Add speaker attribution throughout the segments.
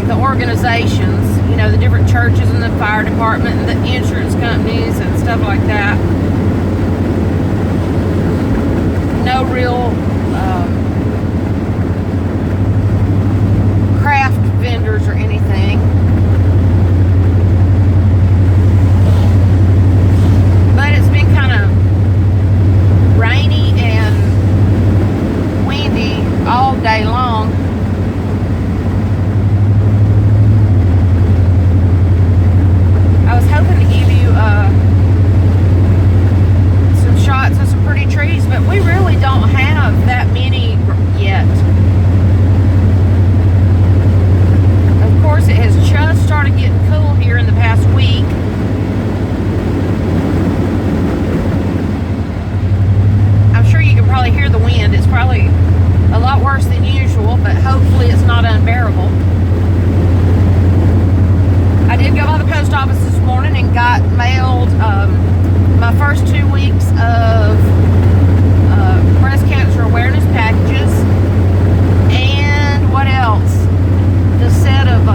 Speaker 1: the organizations, you know, the different churches and the fire department and the insurance companies and stuff like that. No real craft vendors or anything. But it's been kind of rainy and windy all day long. I was hoping to give you some shots of some pretty trees, but we really don't have that many yet. Of course, it has just started getting cool here in the past week. I'm sure you can probably hear the wind. It's probably a lot worse than usual, but hopefully it's not unbearable. I did go by the post office this morning and got mailed my first 2 weeks of breast cancer awareness packages. And what else? The set of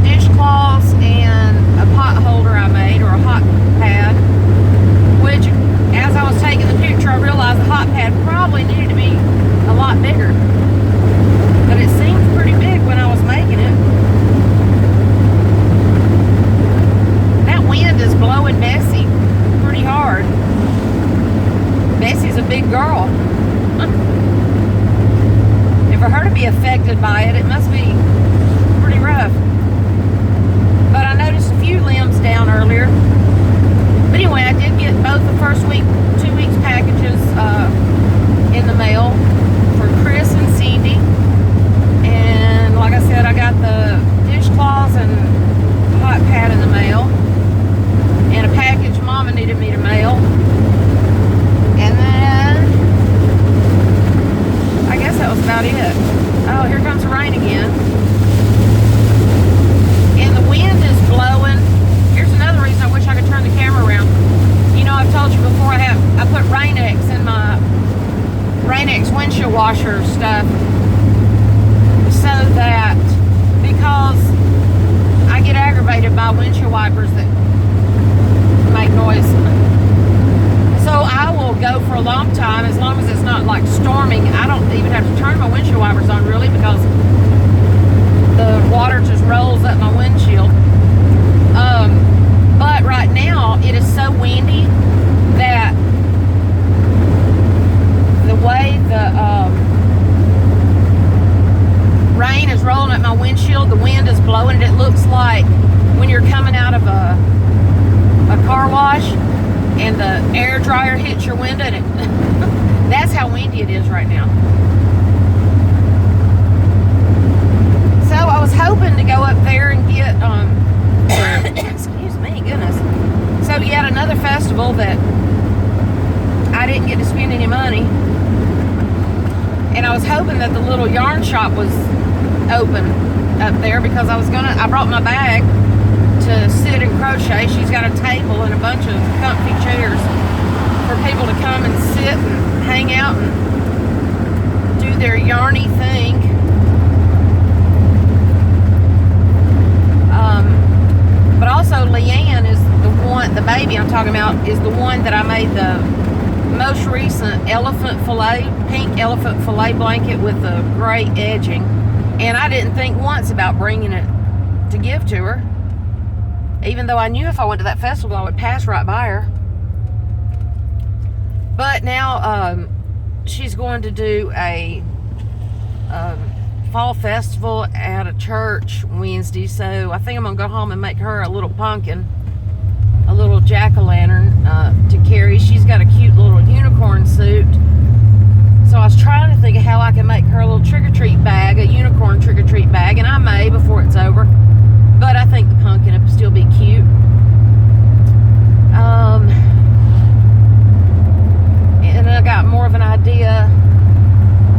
Speaker 1: dishcloths and a pot holder I made, or a hot pad, which as I was taking the picture I realized the hot pad probably needed to be a lot bigger, but it seemed pretty big when I was making it. That wind is blowing Bessie pretty hard. Bessie's a big girl. And for her to be affected by it, it must be pretty rough. But I noticed a few limbs down earlier. But anyway, I did get both the first 2 weeks packages in the mail for Chris and Cindy. And like I said, I got the dishcloths and hot pad in the mail. And a package Mama needed me to mail. And then I guess that was about it. Oh, here comes the rain again. And the wind is blowing. Here's another reason I wish I could turn the camera around. You know, I've told you before I put Rain-X in my Rain-X windshield washer stuff, so that, because I get aggravated by windshield wipers that make noise. So I will go for a long time, as long as it's not like storming. I don't even have to turn my windshield wipers on really, because the water just rolls up my windshield. But right now it is so windy that the way the rain is rolling up my windshield, the wind is blowing it. It looks like when you're coming out of a car wash and the air dryer hits your window, and that's how windy it is right now. So I was hoping to go up there and get excuse me, goodness. So yet another festival that I didn't get to spend any money. And I was hoping that the little yarn shop was open up there, because I brought my bag to sit and crochet. She's got a table and a bunch of comfy chairs for people to come and sit and hang out and do their yarny thing. But also Leanne is the baby I'm talking about is the one that I made the most recent pink elephant fillet blanket with the gray edging. And I didn't think once about bringing it to give to her, even though I knew if I went to that festival I would pass right by her. But now she's going to do a fall festival at a church Wednesday, so I think I'm gonna go home and make her a little pumpkin, a little jack-o'-lantern to carry. She's got a cute little unicorn suit, so I was trying to think of how I can make her a little trick-or-treat bag, a unicorn trick-or-treat bag, and I may before it's over, but I think the pumpkin will still be cute. And I got more of an idea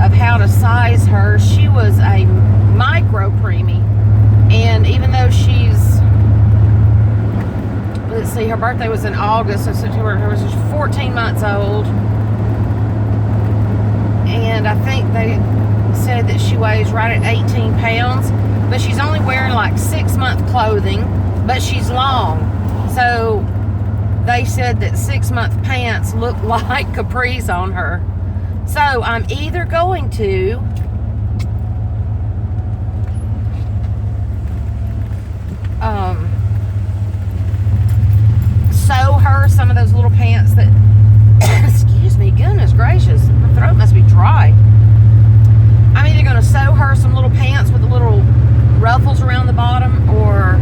Speaker 1: of how to size her. She was a micro preemie, and even though she's, let's see, her birthday was in August, so September, her was 14 months old, and I think they said that she weighs right at 18 pounds, but she's only like 6-month clothing, but she's long. So they said that 6-month pants look like capris on her. So I'm either going to sew her some of those little pants that excuse me, goodness gracious, my throat must be dry. I'm either going to sew her some little pants with the little ruffles around the bottom, or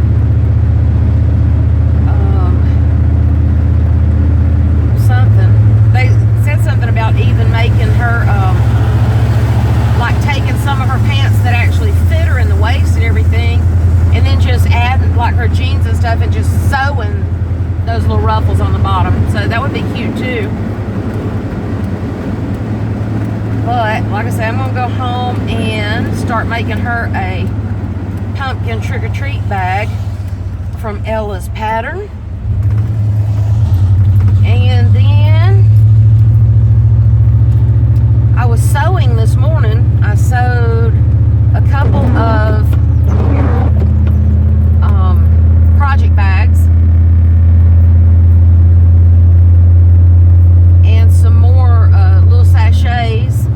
Speaker 1: something. They said something about even making her like taking some of her pants that actually fit her in the waist and everything, and then just adding like her jeans and stuff and just sewing those little ruffles on the bottom. So that would be cute too. But like I said, I'm gonna go home and start making her a pumpkin trick-or-treat bag from Ella's pattern. And then I was sewing this morning. I sewed a couple of project bags and some more little sachets.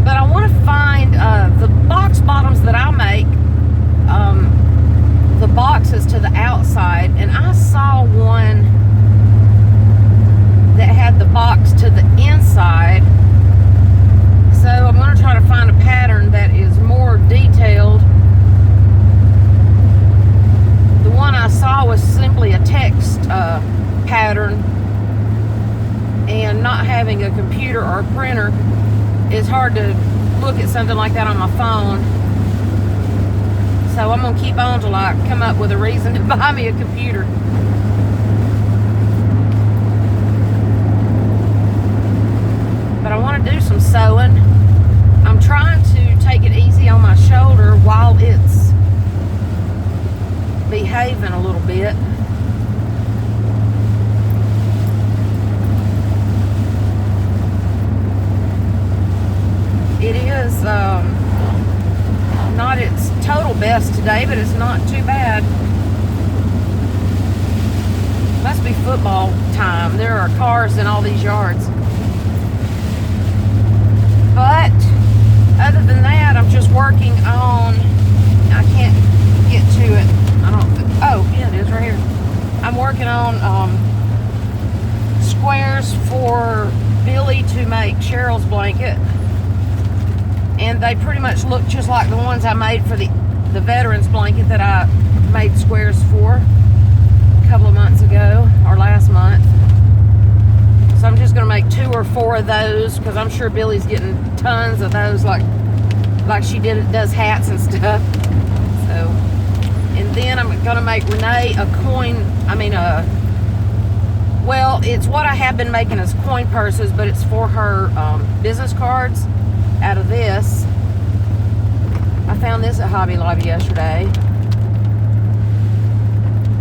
Speaker 1: But I want to find the box bottoms that I make, the boxes to the outside, and I saw one that had the box to the inside. So I'm going to try to find a pattern that is more detailed. The one I saw was simply a text pattern, and not having a computer or a printer, it's hard to look at something like that on my phone. So I'm going to keep on till I come up with a reason to buy me a computer. But I want to do some sewing. I'm trying to take it easy on my shoulder while it's behaving a little bit. It is not its total best today, but it's not too bad. Must be football time. There are cars in all these yards. But other than that, I'm just working on, I can't get to it. Oh, yeah, it is right here. I'm working on squares for Billy to make Cheryl's blanket. And they pretty much look just like the ones I made for the veterans blanket that I made squares for a couple of months ago, or last month. So I'm just going to make 2 or 4 of those, because I'm sure Billy's getting tons of those, like she does hats and stuff. So, and then I'm going to make Renee a coin, well, it's what I have been making as coin purses, but it's for her business cards out of this. I found this at Hobby Lobby yesterday.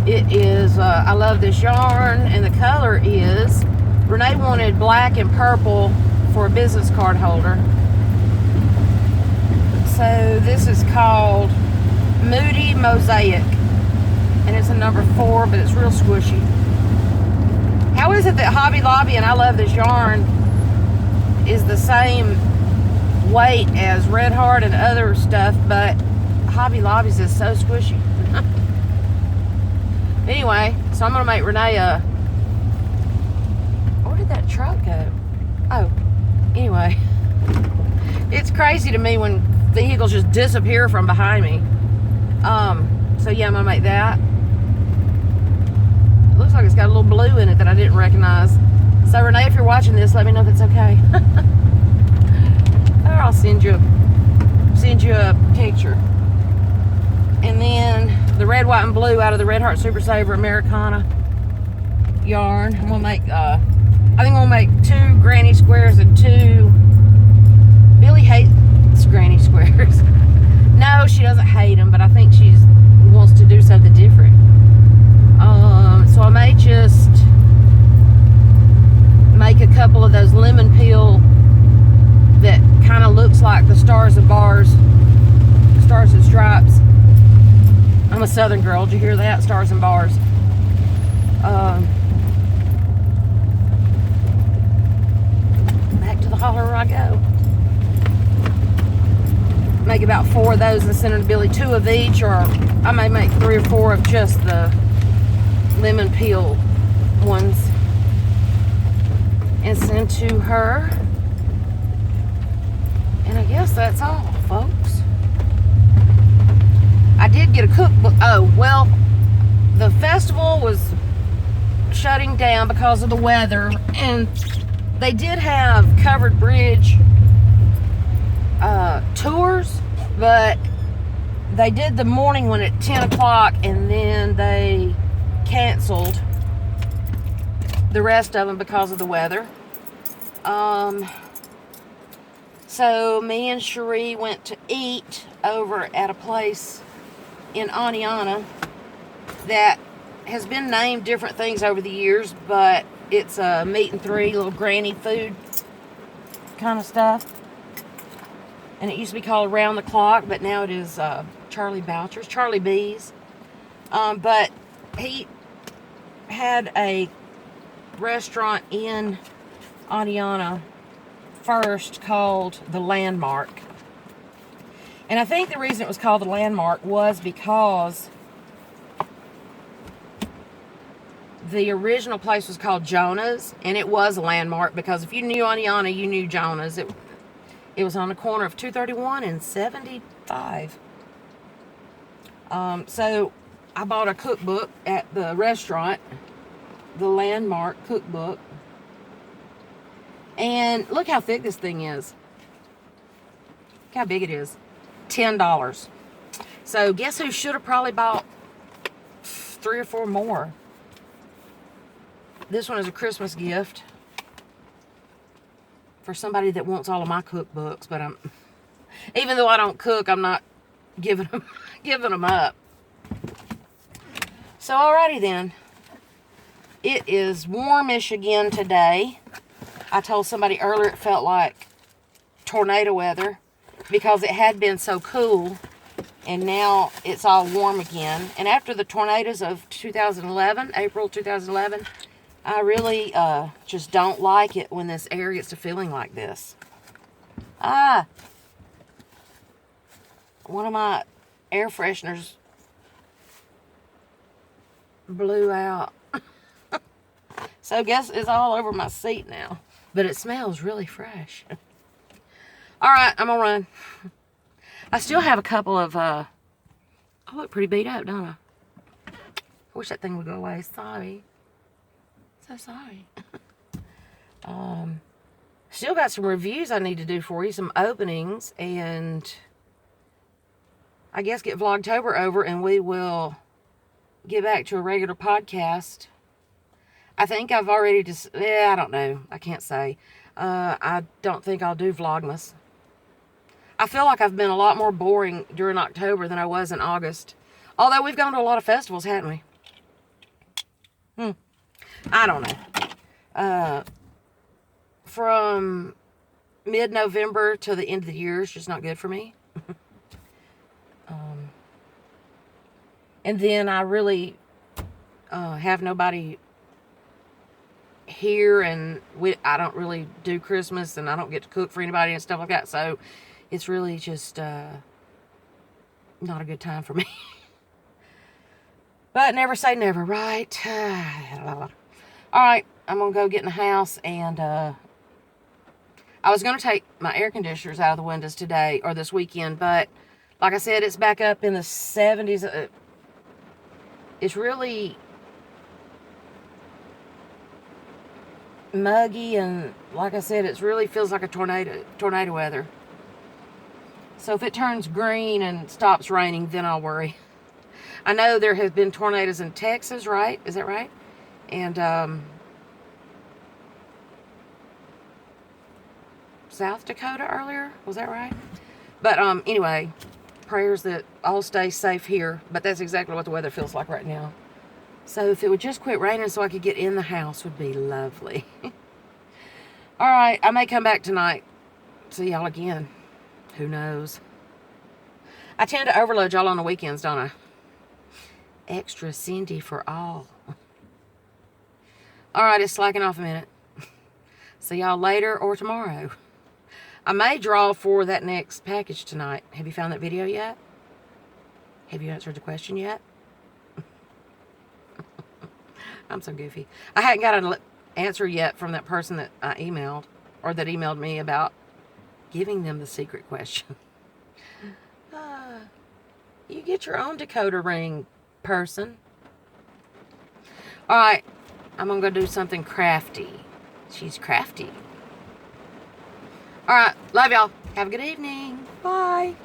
Speaker 1: It is, I love this yarn, and the color is, Renee wanted black and purple for a business card holder. So this is called Moody Mosaic, and it's a number 4, but it's real squishy. How is it that Hobby Lobby, and I love this yarn, is the same weight as Red Heart and other stuff, but Hobby Lobby's is so squishy. Anyway, so I'm gonna make Renee a, where did that truck go? Oh, anyway, it's crazy to me when vehicles just disappear from behind me. So yeah, I'm gonna make that. It looks like it's got a little blue in it that I didn't recognize. So Renee, if you're watching this, let me know if it's okay. Or I'll send you a picture. And then the red, white, and blue out of the Red Heart Super Saver Americana yarn. I'm gonna make I think I'm gonna make 2 granny squares and 2. Billy hates granny squares. No, she doesn't hate them, but I think she wants to do something different. So I may just make a couple of those lemon peel that kind of looks like the Stars and Bars, Stars and Stripes. I'm a Southern girl. Did you hear that? Stars and Bars. Back to the holler I go. Make about 4 of those and send them to Billy. 2 of each, or I may make 3 or 4 of just the lemon peel ones and send to her. And I guess that's all, folks. I did get a cookbook. Oh, well, the festival was shutting down because of the weather, and they did have covered bridge tours, but they did the morning one at 10 o'clock, and then they canceled the rest of them because of the weather. So me and Cherie went to eat over at a place in Aniana that has been named different things over the years, but it's a meat and 3 little granny food kind of stuff. And it used to be called Around the Clock, but now it is Charlie Boucher's, Charlie B's. But he had a restaurant in Aniana first called The Landmark. And I think the reason it was called The Landmark was because the original place was called Jonah's, and it was a landmark because if you knew Aniana, you knew Jonah's. It was on the corner of 231 and 75. So I bought a cookbook at the restaurant, The Landmark cookbook. And look how thick this thing is. Look how big it is. $10. So guess who should have probably bought 3 or 4 more. This one is a Christmas gift for somebody that wants all of my cookbooks, but even though I don't cook, I'm not giving them up. So alrighty then. It is warmish again today. I told somebody earlier it felt like tornado weather because it had been so cool, and now it's all warm again. And after the tornadoes of 2011, April 2011, I really just don't like it when this air gets to feeling like this. One of my air fresheners blew out. So I guess it's all over my seat now. But it smells really fresh. Alright, I'm gonna run. I still have a couple of, I look pretty beat up, don't I? I wish that thing would go away. Sorry. So sorry. Still got some reviews I need to do for you, some openings, and I guess get Vlogtober over and we will get back to a regular podcast. I think I've already just, I don't know. I can't say. I don't think I'll do Vlogmas. I feel like I've been a lot more boring during October than I was in August. Although we've gone to a lot of festivals, haven't we? I don't know. From mid-November to the end of the year is just not good for me. And then I really have nobody here, and I don't really do Christmas, and I don't get to cook for anybody and stuff like that. So it's really just not a good time for me. But never say never, right? Alright, I'm going to go get in the house, and I was going to take my air conditioners out of the windows today, or this weekend, but like I said, it's back up in the 70s. It's really muggy, and like I said, it really feels like a tornado weather. So if it turns green and stops raining, then I'll worry. I know there have been tornadoes in Texas, right? Is that right? And South Dakota earlier, was that right? But anyway, prayers that all stay safe here. But that's exactly what the weather feels like right now. So if it would just quit raining so I could get in the house would be lovely. Alright, I may come back tonight see y'all again. Who knows? I tend to overload y'all on the weekends, don't I? Extra Cindy for all. Alright, it's slacking off a minute. See y'all later or tomorrow. I may draw for that next package tonight. Have you found that video yet? Have you answered the question yet? I'm so goofy. I hadn't got an answer yet from that person that I emailed, or that emailed me about giving them the secret question. You get your own decoder ring, person. Alright, I'm going to go do something crafty. She's crafty. Alright, love y'all. Have a good evening. Bye.